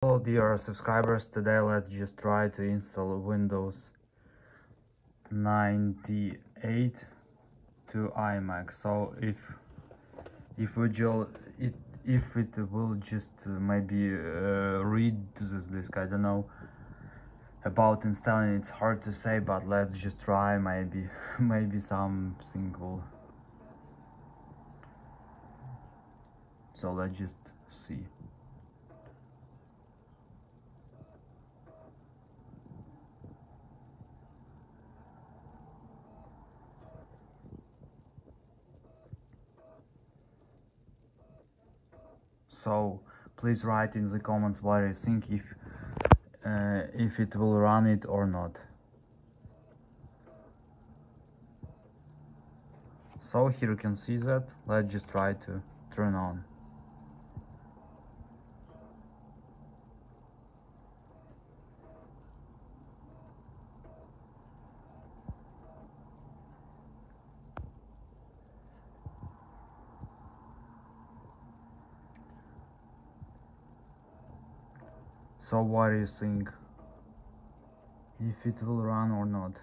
Hello dear subscribers, today let's just try to install Windows 98 to iMac. So if it will just maybe read this disk, I don't know about installing. It's hard to say, but let's just try. Maybe something will. So let's just see. So please write in the comments what you think, if it will run it or not. So here you can see that. Let's just try to turn on. So what do you think? If it will run or not?